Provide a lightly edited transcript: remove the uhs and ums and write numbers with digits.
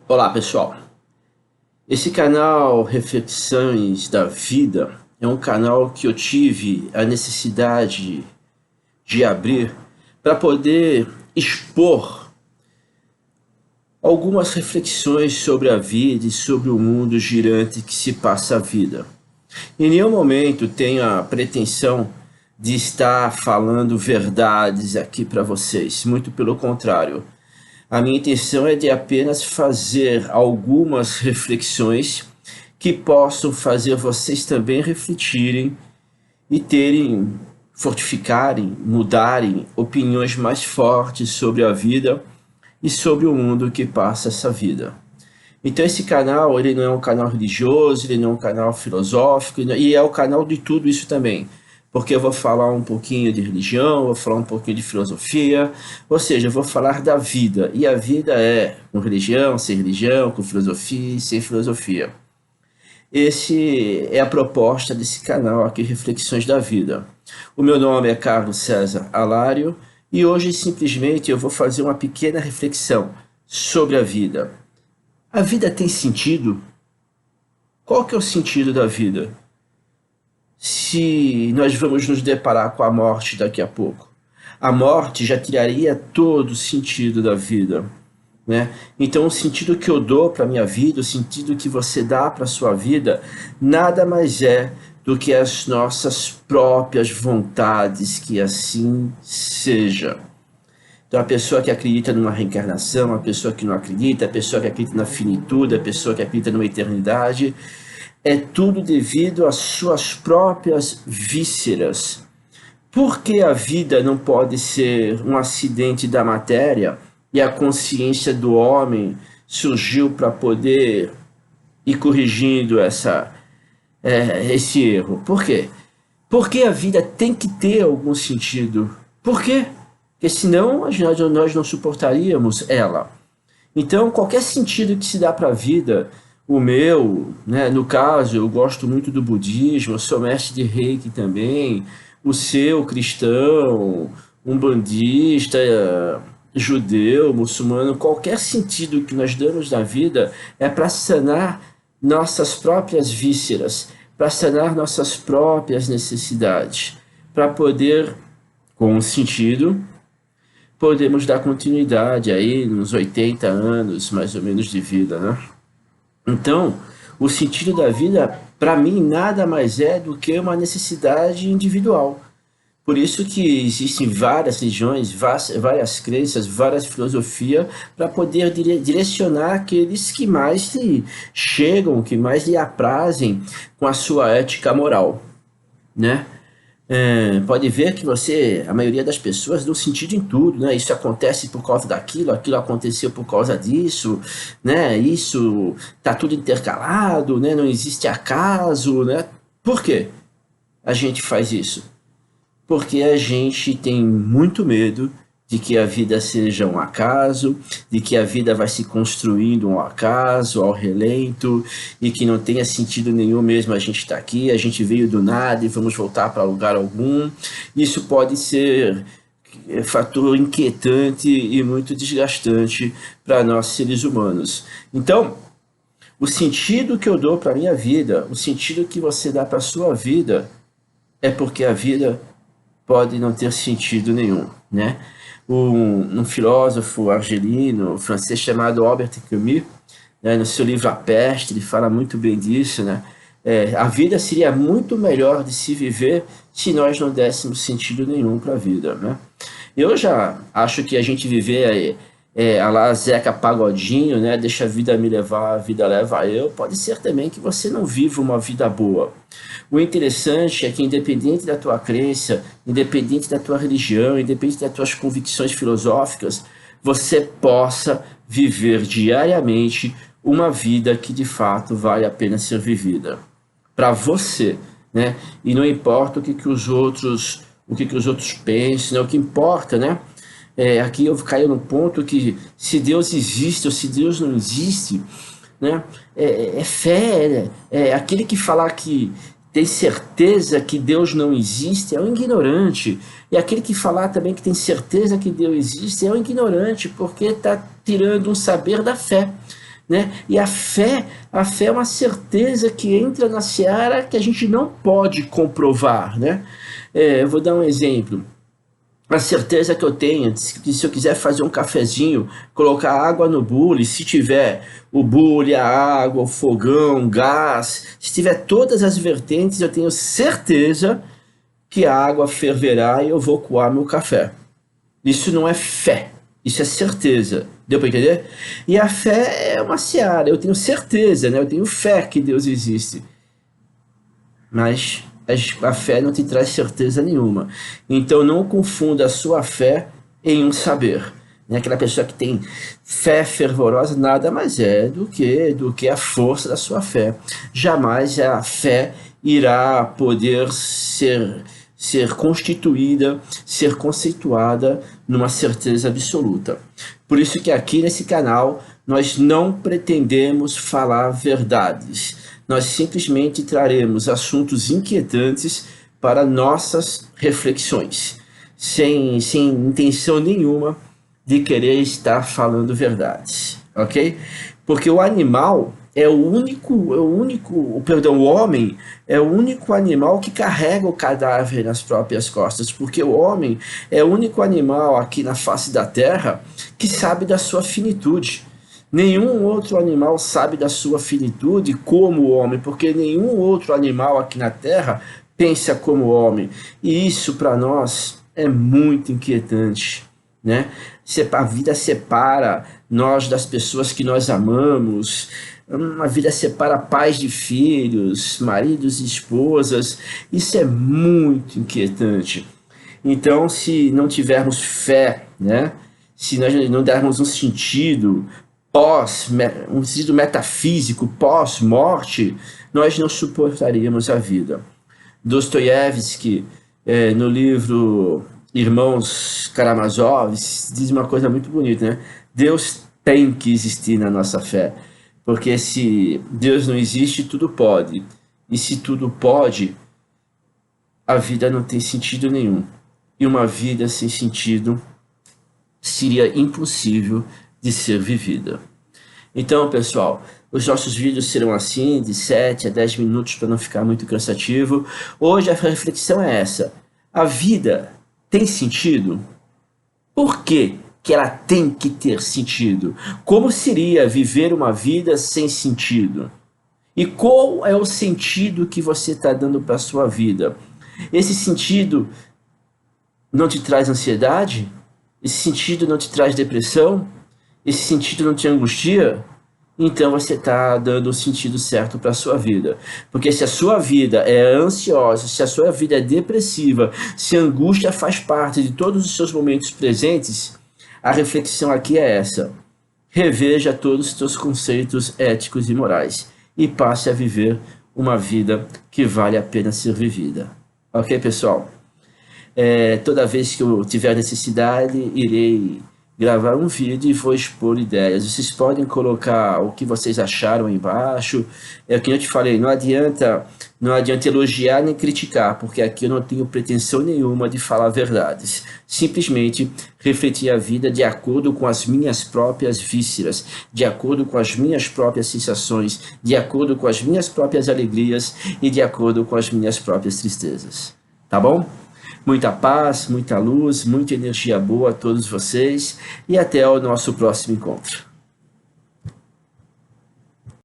Olá, pessoal. Esse canal Reflexões da Vida é um canal que eu tive a necessidade de abrir para poder expor algumas reflexões sobre a vida e sobre o mundo girante que se passa a vida. Em nenhum momento tenho a pretensão de estar falando verdades aqui para vocês, muito pelo contrário. A minha intenção é de apenas fazer algumas reflexões que possam fazer vocês também refletirem e terem, fortificarem, mudarem opiniões mais fortes sobre a vida e sobre o mundo que passa essa vida. Então esse canal, ele não é um canal religioso, ele não é um canal filosófico, e é o canal de tudo isso também. Porque eu vou falar um pouquinho de religião, vou falar um pouquinho de filosofia, ou seja, eu vou falar da vida. E a vida é com religião, com filosofia e sem filosofia. Esse é a proposta desse canal aqui, Reflexões da Vida. O meu nome é Carlos César Alário e hoje simplesmente eu vou fazer uma pequena reflexão sobre a vida. A vida tem sentido? Qual que é o sentido da vida? Se nós vamos nos deparar com a morte daqui a pouco. A morte já tiraria todo o sentido da vida, né? Então o sentido que eu dou para a minha vida, o sentido que você dá para a sua vida, nada mais é do que as nossas próprias vontades, que assim seja. Então a pessoa que acredita numa reencarnação, a pessoa que não acredita, a pessoa que acredita na finitude, a pessoa que acredita numa eternidade, é tudo devido às suas próprias vísceras. Por que a vida não pode ser um acidente da matéria e a consciência do homem surgiu para poder ir corrigindo esse erro? Por quê? Porque a vida tem que ter algum sentido. Por quê? Porque senão nós não suportaríamos ela. Então, qualquer sentido que se dá para a vida, o meu, né, no caso, eu gosto muito do budismo, eu sou mestre de Reiki também, o seu, cristão, umbandista, judeu, muçulmano, qualquer sentido que nós damos na vida é para sanar nossas próprias vísceras, para sanar nossas próprias necessidades, para poder, com um sentido, podemos dar continuidade aí nos 80 anos, mais ou menos, de vida, né? Então, o sentido da vida, para mim, nada mais é do que uma necessidade individual. Por isso que existem várias religiões, várias crenças, várias filosofias para poder direcionar aqueles que mais lhe chegam, que mais lhe aprazem com a sua ética moral, né? Pode ver que a maioria das pessoas dão sentido em tudo, né? Isso acontece por causa daquilo, aquilo aconteceu por causa disso, né? Isso tá tudo intercalado, né? Não existe acaso, né? Por quê a gente faz isso? Porque a gente tem muito medo de que a vida seja um acaso, de que a vida vai se construindo um acaso, ao relento, e que não tenha sentido nenhum mesmo a gente estar aqui, a gente veio do nada e vamos voltar para lugar algum. Isso pode ser fator inquietante e muito desgastante para nós seres humanos. Então, o sentido que eu dou para a minha vida, o sentido que você dá para a sua vida, é porque a vida pode não ter sentido nenhum, né? Um filósofo argelino, francês, chamado Albert Camus, né, no seu livro A Peste, ele fala muito bem disso, né? A vida seria muito melhor de se viver se nós não dessemos sentido nenhum para a vida, né? Eu já acho que a gente viver a lá Zeca Pagodinho, né? Deixa a vida me levar, a vida leva eu. Pode ser também que você não viva uma vida boa. O interessante é que, independente da tua crença, independente da tua religião, independente das tuas convicções filosóficas, você possa viver diariamente uma vida que de fato vale a pena ser vivida para você, né? E não importa o que os outros pensam, né? O que importa, né? Aqui eu caio no ponto que se Deus existe ou se Deus não existe, né? É fé, né? Aquele que falar que tem certeza que Deus não existe é um ignorante. E aquele que falar também que tem certeza que Deus existe é um ignorante, porque está tirando um saber da fé. né? E a fé é uma certeza que entra na seara que a gente não pode comprovar, né? Eu vou dar um exemplo. A certeza que eu tenho de que se eu quiser fazer um cafezinho, colocar água no bule, se tiver o bule, a água, o fogão, gás, se tiver todas as vertentes, eu tenho certeza que a água ferverá e eu vou coar meu café. Isso não é fé, isso é certeza. Deu para entender? E a fé é uma seara, eu tenho certeza, né? Eu tenho fé que Deus existe. Mas a fé não te traz certeza nenhuma. Então não confunda a sua fé em um saber. Aquela pessoa que tem fé fervorosa nada mais é do que a força da sua fé. Jamais a fé irá poder ser constituída, ser conceituada numa certeza absoluta. Por isso que aqui nesse canal nós não pretendemos falar verdades. Nós simplesmente traremos assuntos inquietantes para nossas reflexões, sem intenção nenhuma de querer estar falando verdades, ok? Porque o animal o homem é o único animal que carrega o cadáver nas próprias costas, porque o homem é o único animal aqui na face da terra que sabe da sua finitude. Nenhum outro animal sabe da sua finitude como o homem, porque nenhum outro animal aqui na terra pensa como o homem. E isso para nós é muito inquietante, né? A vida separa nós das pessoas que nós amamos, a vida separa pais de filhos, maridos e esposas. Isso é muito inquietante. Então, se não tivermos fé, né? Se nós não dermos um sentido um sentido metafísico pós-morte, nós não suportaríamos a vida. Dostoiévski, no livro Irmãos Karamazov, diz uma coisa muito bonita, né? Deus tem que existir na nossa fé, porque se Deus não existe, tudo pode. E se tudo pode, a vida não tem sentido nenhum. E uma vida sem sentido seria impossível de ser vivida. Então, pessoal, os nossos vídeos serão assim, de 7 a 10 minutos, para não ficar muito cansativo. Hoje a reflexão é essa: a vida tem sentido? Por que ela tem que ter sentido? Como seria viver uma vida sem sentido? E qual é o sentido que você está dando para a sua vida? Esse sentido não te traz ansiedade? Esse sentido não te traz depressão? Esse sentido não te angustia? Então você está dando o sentido certo para a sua vida. Porque se a sua vida é ansiosa, se a sua vida é depressiva, se a angústia faz parte de todos os seus momentos presentes, a reflexão aqui é essa: reveja todos os seus conceitos éticos e morais e passe a viver uma vida que vale a pena ser vivida. Ok, pessoal? Toda vez que eu tiver necessidade, irei gravar um vídeo e vou expor ideias. Vocês podem colocar o que vocês acharam aí embaixo. É o que eu te falei, não adianta elogiar nem criticar, porque aqui eu não tenho pretensão nenhuma de falar verdades. Simplesmente refletir a vida de acordo com as minhas próprias vísceras, de acordo com as minhas próprias sensações, de acordo com as minhas próprias alegrias e de acordo com as minhas próprias tristezas. Tá bom? Muita paz, muita luz, muita energia boa a todos vocês e até o nosso próximo encontro.